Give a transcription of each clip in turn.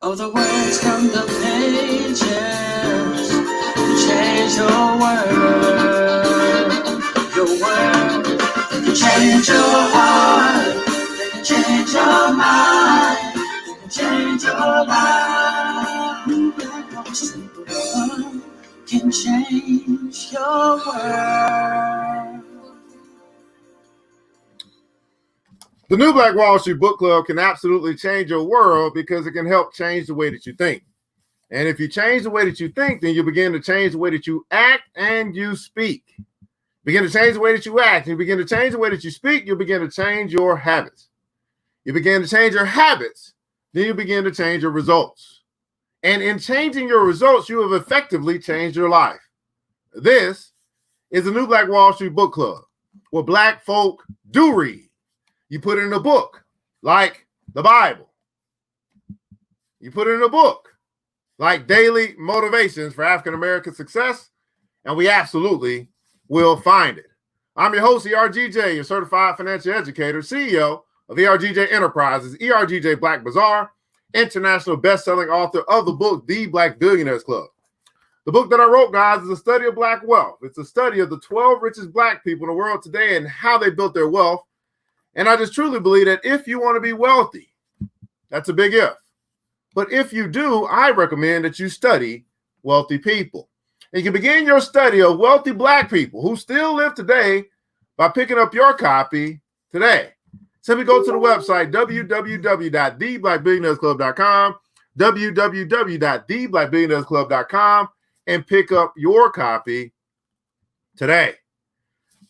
Oh, the words from the pages can change your world. Your world, they can change your heart. They can change your mind. They can change your life. One simple word can change your world. The New Black Wall Street Book Club can absolutely change your world because it can help change the way that you think. And if you change the way that you think, then you begin to change the way that you act and you speak. Begin to change the way that you act. You begin to change the way that you speak. You begin to change your habits. You begin to change your habits. Then you begin to change your results. And in changing your results, you have effectively changed your life. This is the New Black Wall Street Book Club, where Black folk do read. You put it in a book, like the Bible. You put it in a book, like Daily Motivations for African American Success, and we absolutely will find it. I'm your host, ERGJ, your certified financial educator, CEO of ERGJ Enterprises, ERGJ Black Bazaar, international best-selling author of the book, The Black Billionaires Club. The book that I wrote, guys, is a study of Black wealth. It's a study of the 12 richest Black people in the world today and how they built their wealth. And I just truly believe that if you want to be wealthy, that's a big if. But if you do, I recommend that you study wealthy people. And you can begin your study of wealthy Black people who still live today by picking up your copy today. Simply go to the website, www.theblackbillionairesclub.com, www.theblackbillionairesclub.com, and pick up your copy today.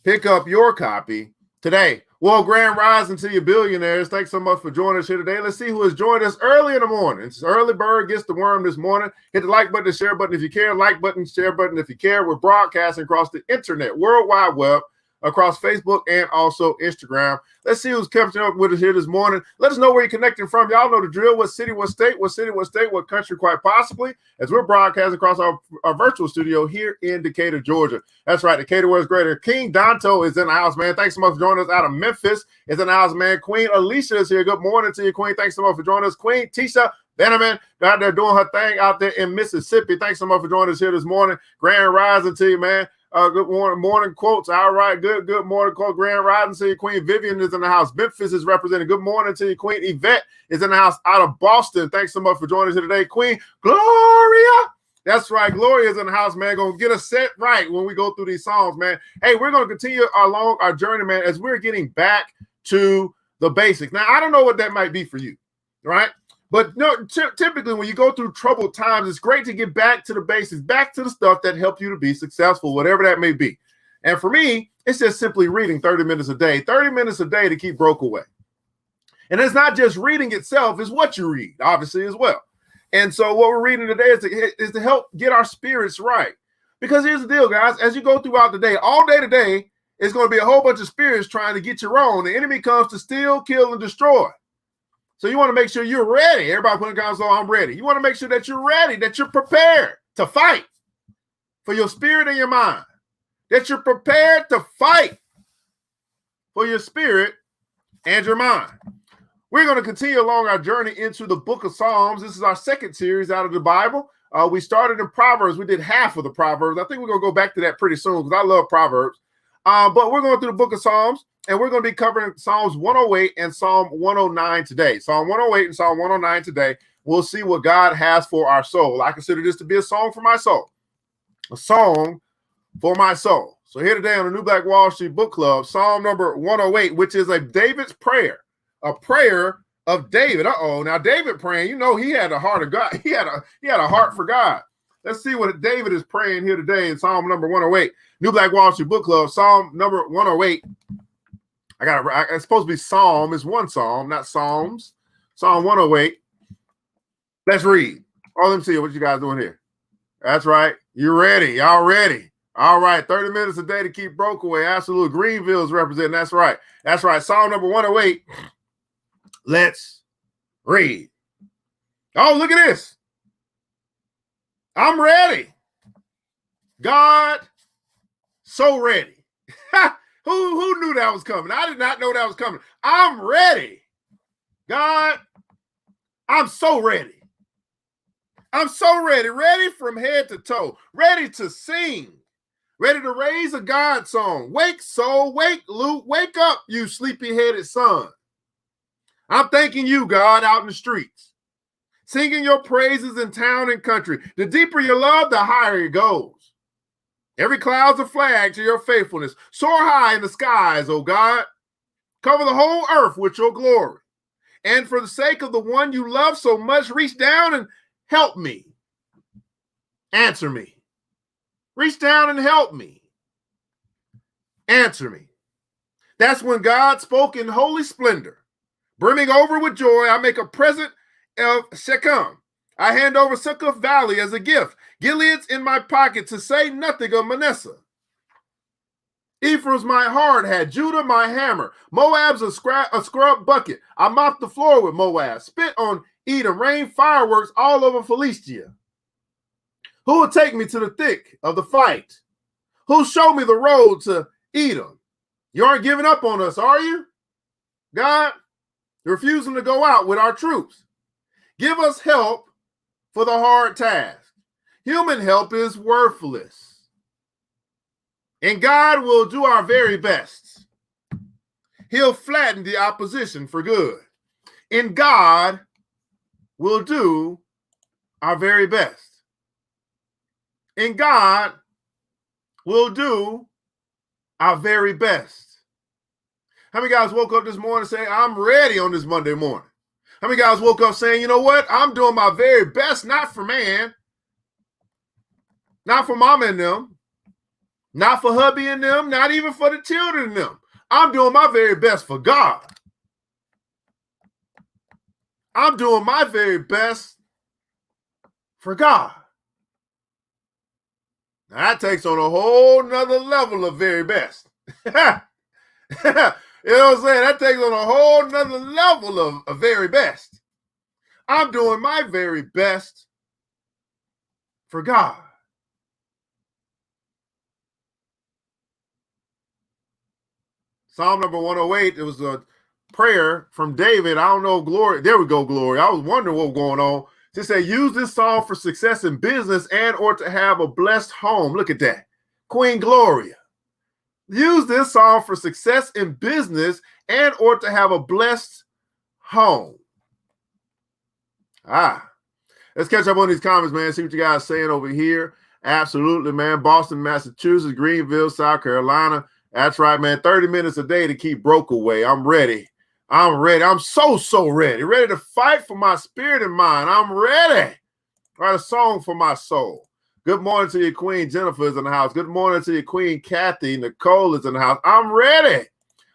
Pick up your copy today. Well, grand rising to you billionaires. Thanks so much for joining us here today. Let's see who has joined us early in the morning. It's early bird gets the worm this morning. Hit the like button, the share button if you care, like button, share button if you care. We're broadcasting across the internet, World Wide Web, across Facebook and also Instagram. Let's see who's catching up with us here this morning. Let us know where you're connecting from. Y'all know the drill. What city, what state, what city, what state, what country, quite possibly, as we're broadcasting across our virtual studio here in Decatur, Georgia. That's right. Decatur, where it's greater. King Donto is in the house, man. Thanks so much for joining us out of Memphis. Is in the house, man. Queen Alicia is here. Good morning to you, Queen. Thanks so much for joining us. Queen Tisha Benjamin out there doing her thing out there in Mississippi. Thanks so much for joining us here this morning. Grand rising to you, man. Good morning quotes. All right, good morning quote. Grand rising to you. Queen Vivian is in the house. Memphis is represented. Good morning to you. Queen Yvette is in the house out of Boston. Thanks so much for joining us here today. Queen Gloria. That's right. Gloria is in the house, man. Gonna get us set right when we go through these songs, man. Hey, we're gonna continue along our journey, man, as we're getting back to the basics. Now, I don't know what that might be for you, right? But no, typically when you go through troubled times, it's great to get back to the basics, back to the stuff that helped you to be successful, whatever that may be. And for me, it's just simply reading 30 minutes a day to keep broke away. And it's not just reading itself, it's what you read, obviously, as well. And so what we're reading today is to help get our spirits right. Because here's the deal, guys. As you go throughout the day, all day today, it's going to be a whole bunch of spirits trying to get you wrong. The enemy comes to steal, kill, and destroy. So you want to make sure you're ready. Everybody put in comments, oh, I'm ready. You want to make sure that you're ready, that you're prepared to fight for your spirit and your mind, that you're prepared to fight for your spirit and your mind. We're going to continue along our journey into the book of Psalms. This is our second series out of the Bible. We started in Proverbs. We did half of the Proverbs. I think we're going to go back to that pretty soon because I love Proverbs. But we're going through the book of Psalms. And we're going to be covering Psalms 108 and Psalm 109 today. Psalm 108 and Psalm 109 today. We'll see what God has for our soul. I consider this to be a song for my soul. A song for my soul. So here today on the New Black Wall Street Book Club, Psalm number 108, which is a David's prayer. A prayer of David. Now David praying, you know, he had a heart of God. He had a heart for God. Let's see what David is praying here today in Psalm number 108. New Black Wall Street Book Club, Psalm number 108. It's supposed to be Psalm. It's one Psalm, not Psalms. Psalm 108. Let's read. Oh, let me see what you guys doing here. That's right. You ready? Y'all ready? All right. 30 minutes a day to keep broke away. Absolutely. Greenville's representing. That's right. That's right. Psalm number 108. Let's read. Oh, look at this. I'm ready. God, so ready. Who knew that was coming? I did not know that was coming. I'm ready. God, I'm so ready. I'm so ready. Ready from head to toe. Ready to sing. Ready to raise a God song. Wake, soul. Wake, Luke. Wake up, you sleepy-headed son. I'm thanking you, God, out in the streets. Singing your praises in town and country. The deeper you love, the higher it goes. Every cloud's a flag to your faithfulness. Soar high in the skies, oh God. Cover the whole earth with your glory. And for the sake of the one you love so much, reach down and help me. Answer me. Reach down and help me. Answer me. That's when God spoke in holy splendor. Brimming over with joy, I make a present of Shechem. I hand over Succoth Valley as a gift. Gilead's in my pocket, to say nothing of Manasseh. Ephraim's my hard hat, Judah my hammer. Moab's a scrub bucket. I mop the floor with Moab. Spit on Edom, rain fireworks all over Philistia. Who will take me to the thick of the fight? Who'll show me the road to Edom? You aren't giving up on us, are you? God, you're refusing to go out with our troops. Give us help for the hard task. Human help is worthless. And God will do our very best. He'll flatten the opposition for good. And God will do our very best. And God will do our very best. How many guys woke up this morning saying, I'm ready on this Monday morning? How many guys woke up saying, you know what? I'm doing my very best, not for man, not for mama and them, not for hubby and them, not even for the children and them. I'm doing my very best for God. I'm doing my very best for God. Now that takes on a whole nother level of very best. You know what I'm saying? That takes on a whole nother level of very best. I'm doing my very best for God. Psalm number 108, it was a prayer from David. I don't know, Glory. There we go, Glory. I was wondering what was going on. It said, use this psalm for success in business and or to have a blessed home. Look at that. Queen Gloria. Use this psalm for success in business and or to have a blessed home. Let's catch up on these comments, man. See what you guys are saying over here. Absolutely, man. Boston, Massachusetts, Greenville, South Carolina. That's right, man. 30 minutes a day to keep broke away. I'm ready. I'm ready. I'm so ready. Ready to fight for my spirit and mind. I'm ready. Write a song for my soul. Good morning to your Queen Jennifer is in the house. Good morning to your Queen Kathy. Nicole is in the house. I'm ready.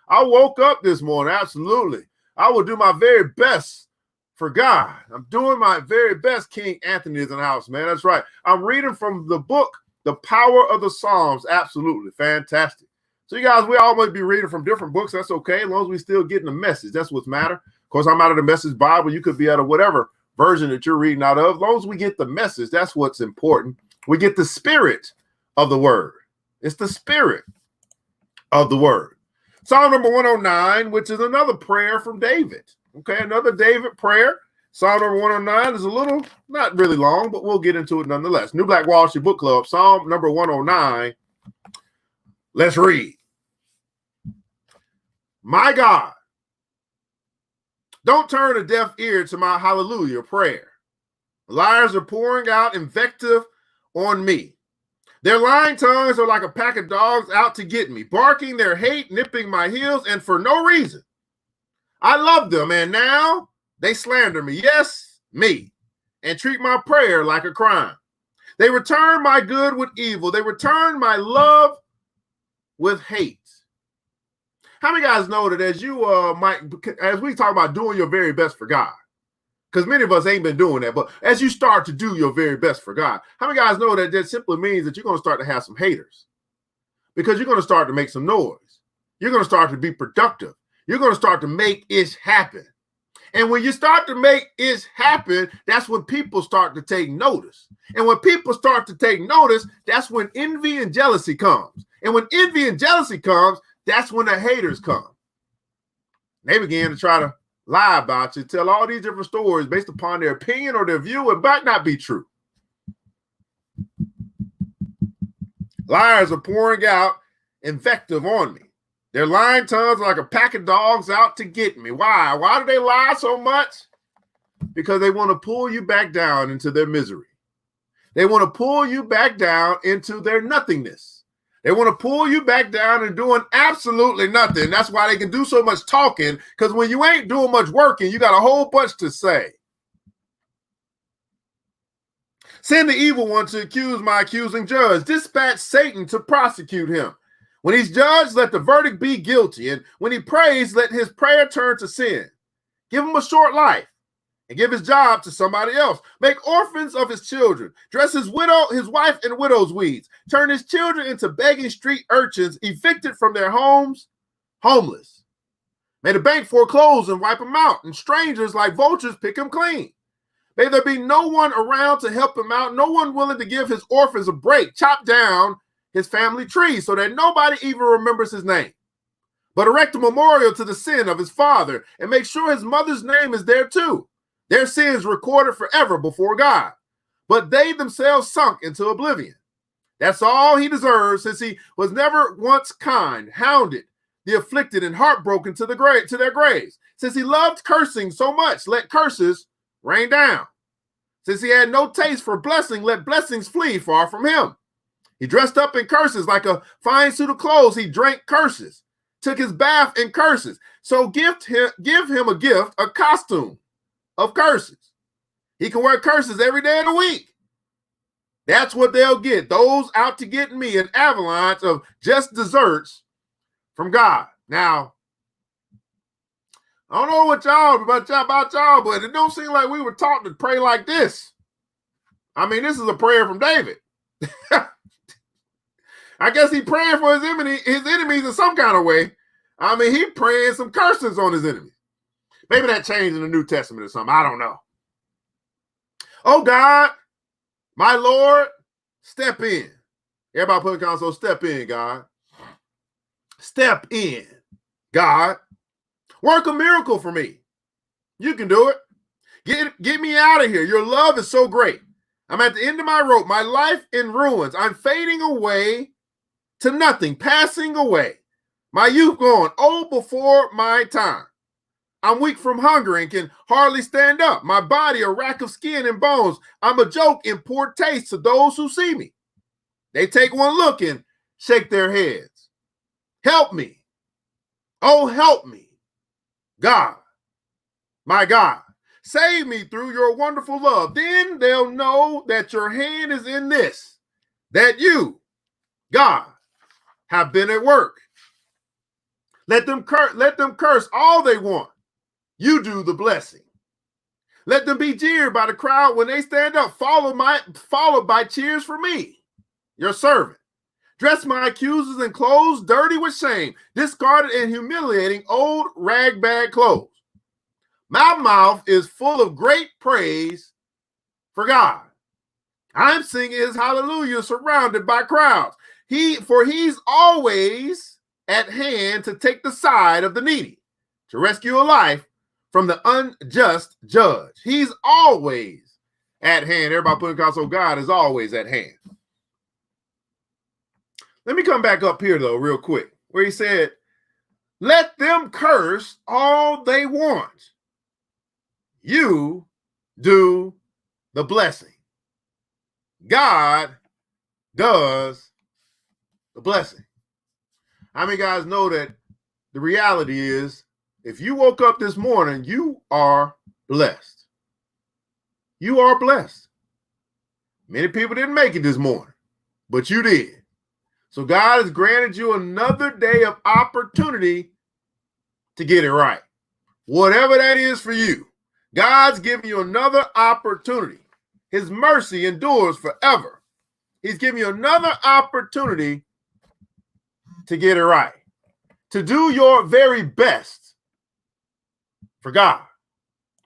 I woke up this morning. Absolutely. I will do my very best for God. I'm doing my very best. King Anthony is in the house, man. That's right. I'm reading from the book, The Power of the Psalms. Absolutely. Fantastic. So you guys, we all might be reading from different books. That's okay, as long as we still getting the message. That's what's matter. Of course, I'm out of the Message Bible. You could be out of whatever version that you're reading out of. As long as we get the message, that's what's important. We get the spirit of the word. It's the spirit of the word. Psalm number 109, which is another prayer from David. Okay, another David prayer. Psalm number 109 is a little, not really long, but we'll get into it nonetheless. New Black Wall Street Book Club, Psalm number 109. Let's read. My God, don't turn a deaf ear to my hallelujah prayer. Liars are pouring out invective on me. Their lying tongues are like a pack of dogs out to get me, barking their hate, nipping my heels, and for no reason. I love them, and now they slander me. Yes, me, and treat my prayer like a crime. They return my good with evil. They return my love with hate. How many guys know that as you as we talk about doing your very best for God, because many of us ain't been doing that, but as you start to do your very best for God, how many guys know that that simply means that you're going to start to have some haters, because you're going to start to make some noise. You're going to start to be productive. You're going to start to make it happen. And when you start to make it happen, that's when people start to take notice. And when people start to take notice, that's when envy and jealousy comes. And when envy and jealousy comes, that's when the haters come. They begin to try to lie about you, tell all these different stories based upon their opinion or their view. It might not be true. Liars are pouring out invective on me. Their lying tongues are like a pack of dogs out to get me. Why? Why do they lie so much? Because they want to pull you back down into their misery. They want to pull you back down into their nothingness. They want to pull you back down and doing absolutely nothing. That's why they can do so much talking, because when you ain't doing much working, you got a whole bunch to say. Send the evil one to accuse my accusing judge. Dispatch Satan to prosecute him. When he's judged, let the verdict be guilty. And when he prays, let his prayer turn to sin. Give him a short life and give his job to somebody else. Make orphans of his children. Dress his wife in widow's weeds. Turn his children into begging street urchins, evicted from their homes, homeless. May the bank foreclose and wipe him out, and strangers like vultures pick him clean. May there be no one around to help him out, no one willing to give his orphans a break. Chop down his family tree so that nobody even remembers his name. But erect a memorial to the sin of his father and make sure his mother's name is there too. Their sins recorded forever before God, but they themselves sunk into oblivion. That's all he deserves, since he was never once kind, hounded the afflicted and heartbroken to their graves. Since he loved cursing so much, let curses rain down. Since he had no taste for blessing, let blessings flee far from him. He dressed up in curses like a fine suit of clothes. He drank curses, took his bath in curses. So give him a gift, a costume of curses. He can wear curses every day of the week. That's what they'll get. Those out to get me, an avalanche of just desserts from God. Now, I don't know about y'all, but it don't seem like we were taught to pray like this. I mean, this is a prayer from David. I guess he praying for his enemies in some kind of way. I mean, he praying some curses on his enemies. Maybe that changed in the New Testament or something. I don't know. Oh, God, my Lord, step in. Everybody put in the console, step in, God. Step in, God. Work a miracle for me. You can do it. Get me out of here. Your love is so great. I'm at the end of my rope. My life in ruins. I'm fading away to nothing, passing away. My youth gone, old before my time. I'm weak from hunger and can hardly stand up. My body a rack of skin and bones. I'm a joke in poor taste to those who see me. They take one look and shake their heads. Help me. Oh, help me. God, my God, save me through your wonderful love. Then they'll know that your hand is in this, that you, God, have been at work. Let them curse all they want. You do the blessing. Let them be jeered by the crowd when they stand up, followed by cheers for me, your servant. Dress my accusers in clothes dirty with shame, discarded and humiliating old ragbag clothes. My mouth is full of great praise for God. I'm singing his hallelujah surrounded by crowds. He's always at hand to take the side of the needy, to rescue a life from the unjust judge. He's always at hand. Everybody put in console, God is always at hand. Let me come back up here, though, real quick, where he said, let them curse all they want. You do the blessing. God does the blessing. How many guys know that the reality is, if you woke up this morning, you are blessed. You are blessed. Many people didn't make it this morning, but you did. So God has granted you another day of opportunity to get it right. Whatever that is for you, God's giving you another opportunity. His mercy endures forever. He's giving you another opportunity to get it right, to do your very best for God.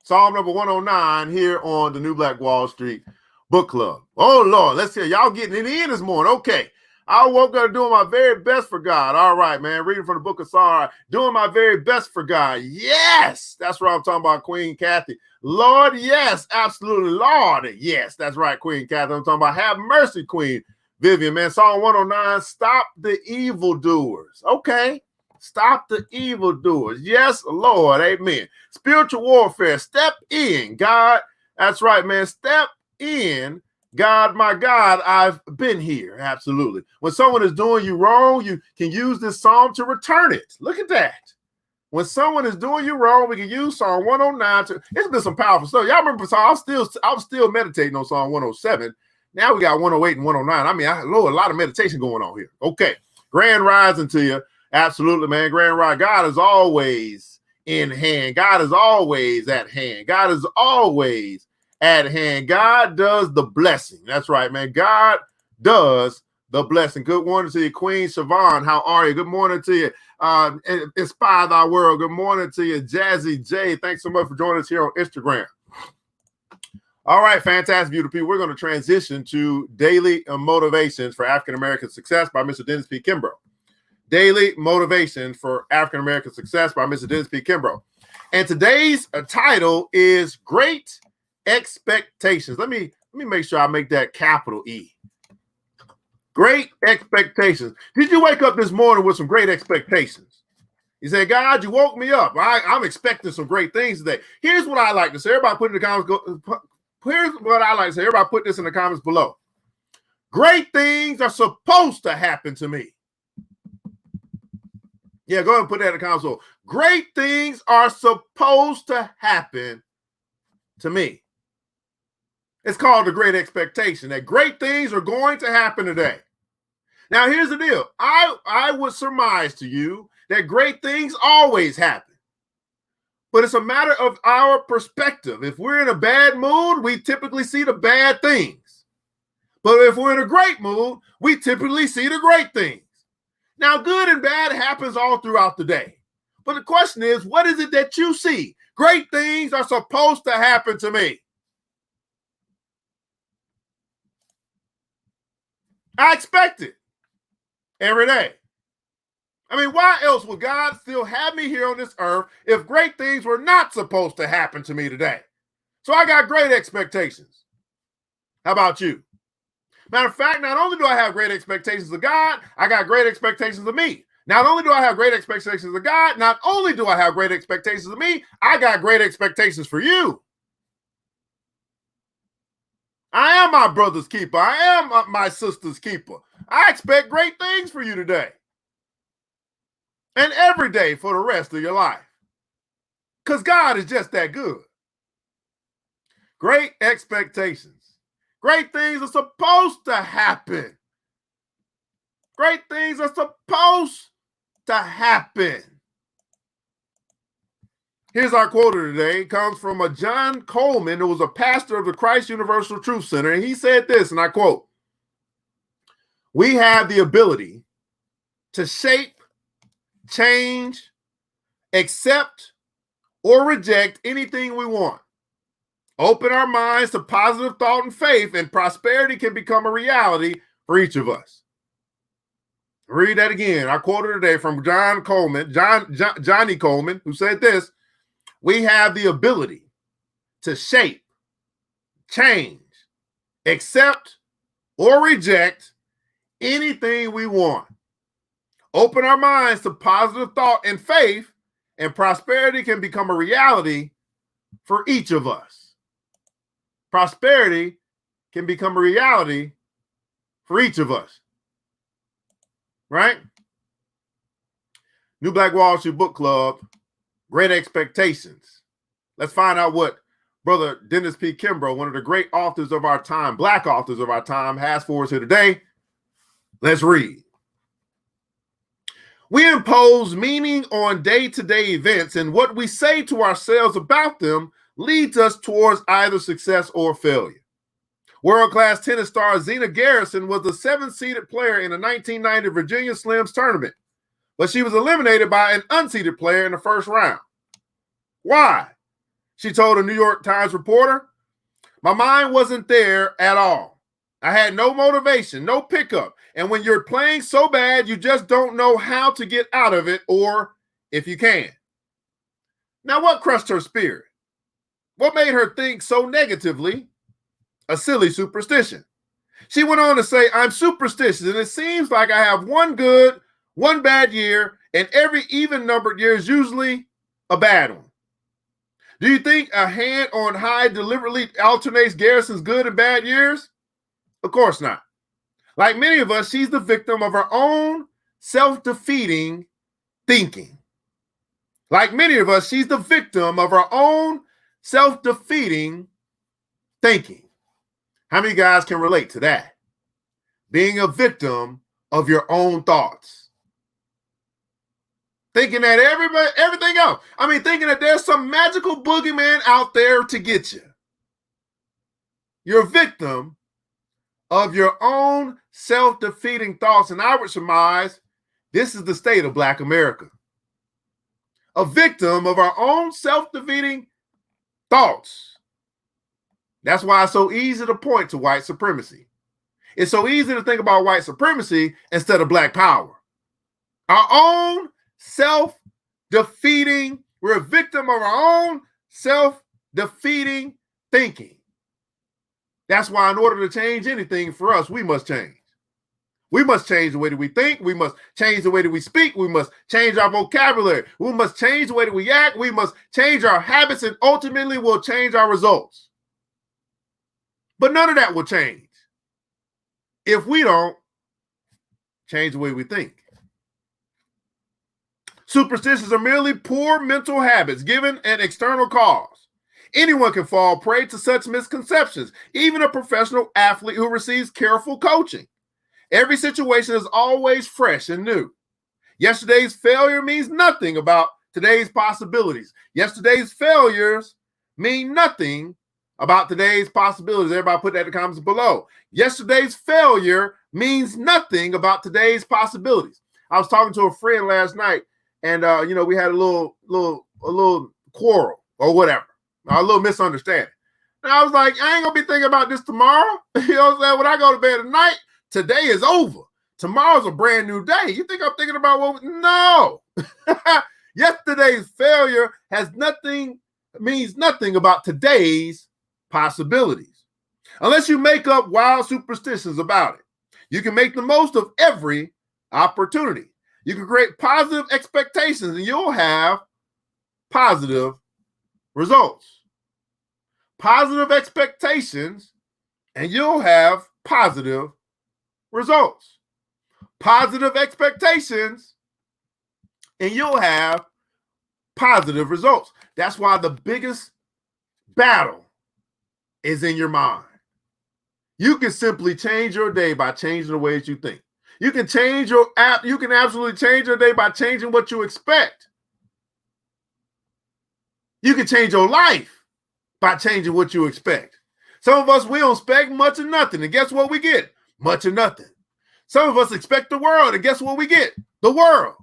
Psalm number 109 here on the New Black Wall Street Book Club. Oh, Lord, let's hear y'all getting it in this morning. Okay. I woke up doing my very best for God. All right, man. Reading from the book of Psalms, doing my very best for God. Yes, that's what I'm talking about, Queen Kathy. Lord, yes, absolutely. Lord, yes, that's right, Queen Kathy. I'm talking about have mercy, Queen Vivian, man. Psalm 109, stop the evildoers. Okay, stop the evildoers. Yes, Lord, amen. Spiritual warfare, step in, God. That's right, man. Step in, God, my God, I've been here. Absolutely. When someone is doing you wrong, you can use this psalm to return it. Look at that. When someone is doing you wrong, we can use Psalm 109 to. It's been some powerful stuff. Y'all remember Psalm? I was still meditating on Psalm 107. Now we got 108 and 109. I mean, a lot of meditation going on here. Okay. Grand rising to you. Absolutely, man. Grand rising. God is always in hand. God is always at hand. God is always at hand. God does the blessing. That's right, man. God does the blessing. Good morning to you, Queen Siobhan. How are you? Good morning to you. Inspire Thy World. Good morning to you, Jazzy J. Thanks so much for joining us here on Instagram. All right, fantastic, beautiful people. We're going to transition to Daily Motivations for African American Success by Mr. Dennis P. Kimbro. Daily Motivation for African American Success by Mr. Dennis P. Kimbro. And today's title is Great Expectations. Let me make sure I make that capital E. Great expectations. Did you wake up this morning with some great expectations? You say, God, you woke me up. I'm expecting some great things today. Here's what I like to say. Everybody put in the comments. Here's what I like to say. Everybody put this in the comments below. Great things are supposed to happen to me. Yeah, go ahead and put that in the comments below. Great things are supposed to happen to me. It's called the great expectation that great things are going to happen today. Now, here's the deal. I would surmise to you that great things always happen. But it's a matter of our perspective. If we're in a bad mood, we typically see the bad things. But if we're in a great mood, we typically see the great things. Now, good and bad happens all throughout the day. But the question is, what is it that you see? Great things are supposed to happen to me. I expect it every day. I mean, why else would God still have me here on this earth if great things were not supposed to happen to me today? So I got great expectations. How about you? Matter of fact, not only do I have great expectations of God, I got great expectations of me. Not only do I have great expectations of God, not only do I have great expectations of me, I got great expectations for you. I am my brother's keeper. I am my sister's keeper. I expect great things for you today. And every day for the rest of your life. Because God is just that good. Great expectations. Great things are supposed to happen. Great things are supposed to happen. Here's our quote of today. It comes from a John Coleman, who was a pastor of the Christ Universal Truth Center. And he said this, and I quote, "We have the ability to shape, change, accept, or reject anything we want. Open our minds to positive thought and faith, and prosperity can become a reality for each of us." Read that again. I quoted today from John Coleman, Johnny Coleman, who said this: "We have the ability to shape, change, accept, or reject anything we want. Open our minds to positive thought and faith, and prosperity can become a reality for each of us." Prosperity can become a reality for each of us. Right? New Black Wall Street Book Club, Great Expectations. Let's find out what Brother Dennis P. Kimbro, one of the great authors of our time, Black authors of our time, has for us here today. Let's read. "We impose meaning on day-to-day events, and what we say to ourselves about them leads us towards either success or failure. World-class tennis star Zena Garrison was the 7th-seeded player in the 1990 Virginia Slims tournament, but she was eliminated by an unseeded player in the first round. Why? She told a New York Times reporter, "My mind wasn't there at all. I had no motivation, no pickup. And when you're playing so bad, you just don't know how to get out of it, or if you can." Now, what crushed her spirit? What made her think so negatively? A silly superstition. She went on to say, "I'm superstitious, and it seems like I have one good, one bad year, and every even-numbered year is usually a bad one." Do you think a hand on high deliberately alternates Garrison's good and bad years? Of course not. Like many of us, she's the victim of her own self-defeating thinking. Like many of us, she's the victim of her own self-defeating thinking. How many guys can relate to that? Being a victim of your own thoughts. Thinking that everything else. Thinking that there's some magical boogeyman out there to get you. You're a victim of your own self-defeating thoughts. And I would surmise this is the state of Black America. A victim of our own self-defeating thoughts. That's why it's so easy to point to white supremacy. It's so easy to think about white supremacy instead of Black power. Our own self-defeating, we're a victim of our own self-defeating thinking. That's why in order to change anything for us, we must change. We must change the way that we think. We must change the way that we speak. We must change our vocabulary. We must change the way that we act. We must change our habits, and ultimately we'll change our results. But none of that will change if we don't change the way we think. Superstitions are merely poor mental habits given an external cause. Anyone can fall prey to such misconceptions, even a professional athlete who receives careful coaching. Every situation is always fresh and new. Yesterday's failure means nothing about today's possibilities. Yesterday's failures mean nothing about today's possibilities. Everybody put that in the comments below. Yesterday's failure means nothing about today's possibilities. I was talking to a friend last night, and we had a little quarrel or whatever, a little misunderstanding. And I was like, I ain't gonna be thinking about this tomorrow. You know what I'm saying? When I go to bed at night, today is over. Tomorrow's a brand new day. You think I'm thinking about no. Yesterday's failure means nothing about today's possibilities. Unless you make up wild superstitions about it. You can make the most of every opportunity. You can create positive expectations and you'll have positive results. Positive expectations and you'll have positive results. Positive expectations and you'll have positive results. That's why the biggest battle is in your mind. You can simply change your day by changing the ways you think. You can absolutely change your day by changing what you expect. You can change your life by changing what you expect. Some of us, we don't expect much of nothing, and guess what we get? Much of nothing. Some of us expect the world, and guess what we get? The world.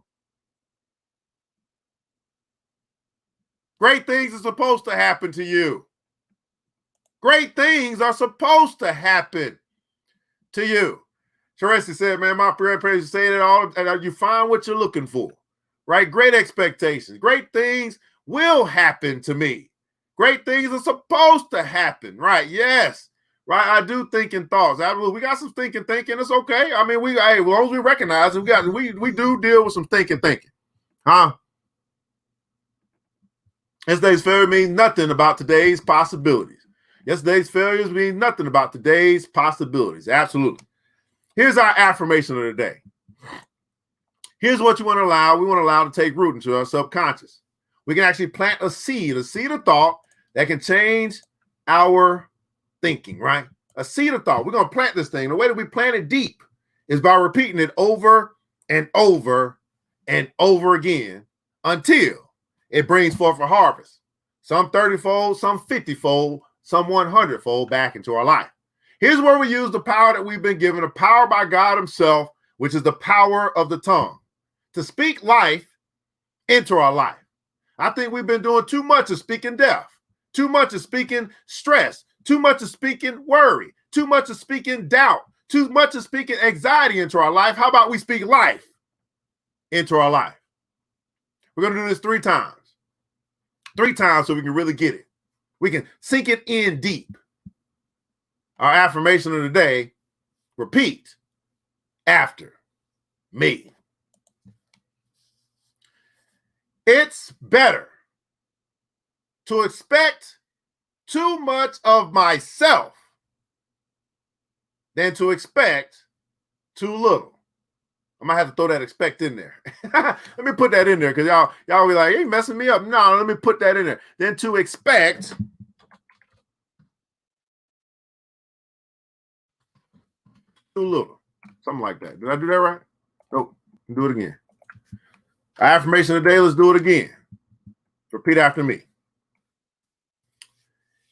Great things are supposed to happen to you. Great things are supposed to happen to you. Teresi said, man, my grandparents say that all, and you find what you're looking for, right? Great expectations. Great things will happen to me. Great things are supposed to happen, right? Yes, right. I do thinking thoughts. We got some thinking. It's okay. As long as we recognize it, we do deal with some thinking, huh? Yesterday's failure means nothing about today's possibilities. Yesterday's failures mean nothing about today's possibilities. Absolutely. Here's our affirmation of the day. Here's what you want to allow. We want to allow to take root into our subconscious. We can actually plant a seed of thought that can change our thinking, right? A seed of thought. We're going to plant this thing. The way that we plant it deep is by repeating it over and over and over again until it brings forth a harvest. Some 30-fold, some 50-fold, some 100-fold back into our life. Here's where we use the power that we've been given, the power by God himself, which is the power of the tongue, to speak life into our life. I think we've been doing too much of speaking death, too much of speaking stress, too much of speaking worry, too much of speaking doubt, too much of speaking anxiety into our life. How about we speak life into our life? We're going to do this 3 times. 3 times so we can really get it. We can sink it in deep. Our affirmation of the day, repeat after me. It's better to expect too much of myself than to expect too little. I might have to throw that expect in there. Let me put that in there because y'all be like, hey, messing me up. No, let me put that in there. Than to expect too little. Something like that. Did I do that right? Nope. Do it again. Affirmation of the day. Let's do it again. Repeat after me.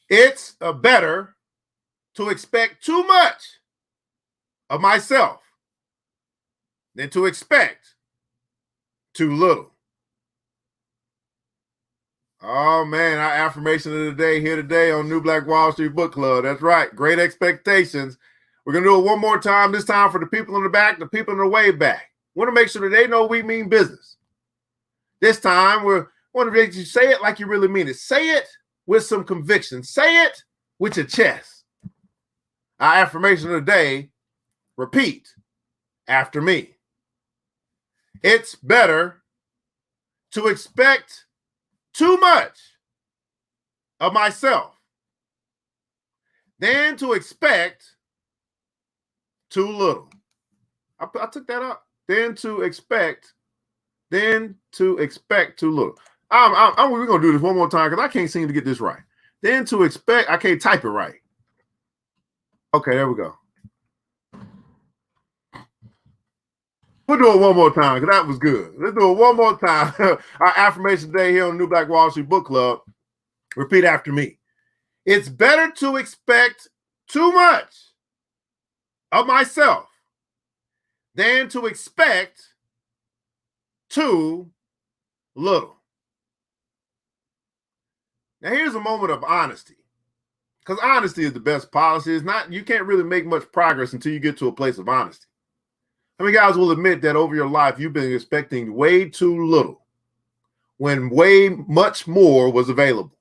It's better to expect too much of myself than to expect too little. Oh, man, our affirmation of the day here today on New Black Wall Street Book Club. That's right. Great expectations. We're going to do it one more time, this time for the people in the back, the people in the way back. Want to make sure that they know we mean business. This time, we want to make you say it like you really mean it. Say it with some conviction. Say it with your chest. Our affirmation of the day, repeat after me. It's better to expect too much of myself than to expect too little. I took that up. Than to expect too little. We're going to do this one more time because I can't seem to get this right. Then to expect, I can't type it right. Okay, there we go. We'll do it one more time because that was good. Let's do it one more time. Our affirmation today here on New Black Wall Street Book Club. Repeat after me. It's better to expect too much of myself than to expect too little. Now, here's a moment of honesty, because honesty is the best policy. It's not, you can't really make much progress until you get to a place of honesty. How many guys will admit that over your life you've been expecting way too little when way much more was available?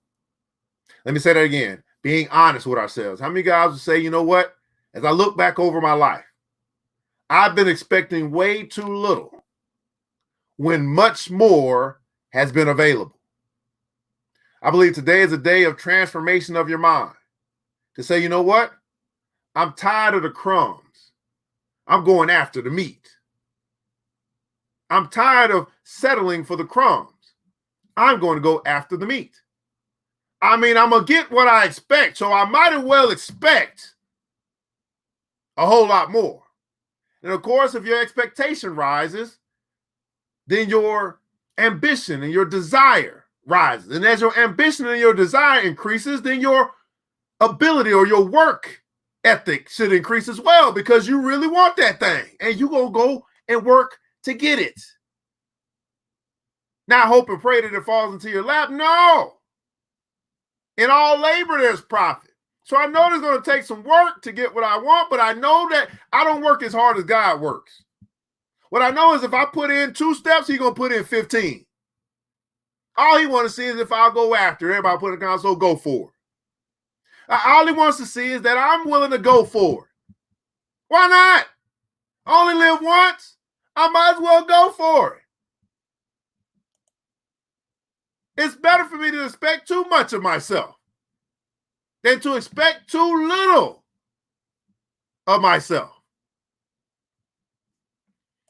Let me say that again. Being honest with ourselves. How many guys will say, you know what? As I look back over my life, I've been expecting way too little when much more has been available. I believe today is a day of transformation of your mind. To say, you know what? I'm tired of the crumbs. I'm going after the meat. I'm tired of settling for the crumbs. I'm going to go after the meat. I mean, I'm going to get what I expect, so I might as well expect a whole lot more. And of course, if your expectation rises, then your ambition and your desire rises. And as your ambition and your desire increases, then your ability or your work ethic should increase as well, because you really want that thing and you're going to go and work to get it. Not hope and pray that it falls into your lap. No. In all labor, there's profit. So I know there's going to take some work to get what I want, but I know that I don't work as hard as God works. What I know is if I put in 2 steps, he's going to put in 15. All he wants to see is if I'll go after it. Everybody put it down, so go for it. All he wants to see is that I'm willing to go for it. Why not? I only live once. I might as well go for it. It's better for me to expect too much of myself than to expect too little of myself.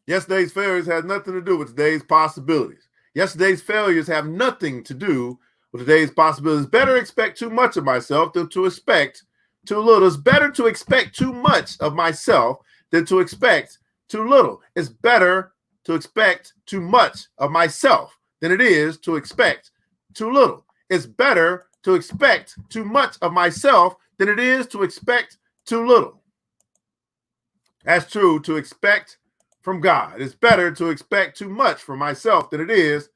Yesterday's failures had nothing to do with today's possibilities. Yesterday's failures have nothing to do with today's possibilities. Better expect too much of myself than to expect too little. It's better to expect too much of myself than to expect too little. It's better to expect too much of myself than it is to expect too little. It's better to expect too much of myself than it is to expect too little. That's true to expect from God. It's better to expect too much from myself than it is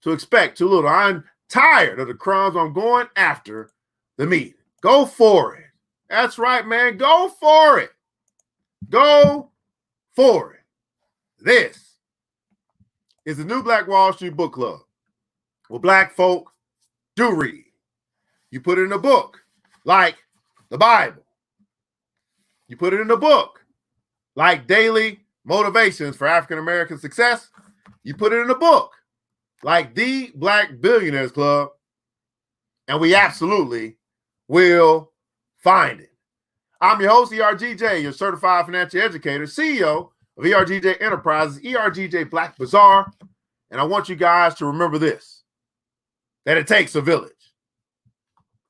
to expect too little. I'm tired of the crumbs. I'm going after the meat. Go for it. That's right, man. Go for it. Go for it. This is the New Black Wall Street Book Club, where Black folk do read. You put it in a book like the Bible. You put it in a book like Daily Motivations for African American Success. You put it in a book like the Black Billionaires Club, and we absolutely will find it. I'm your host, ERGJ, your certified financial educator, CEO of ERGJ Enterprises, ERGJ Black Bazaar. And I want you guys to remember this, that it takes a village.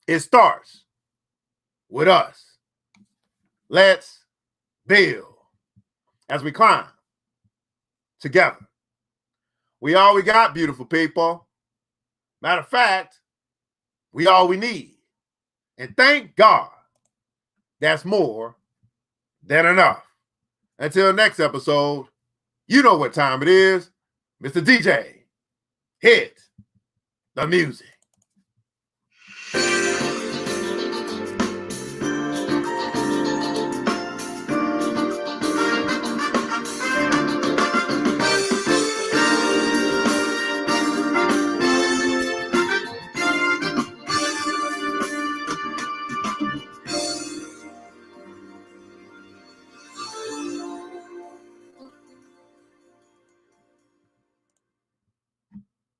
It starts with us. Let's build as we climb together. We all we got, beautiful people. Matter of fact, we all we need. And thank God, that's more than enough. Until next episode, you know what time it is. Mr. DJ, hit the music.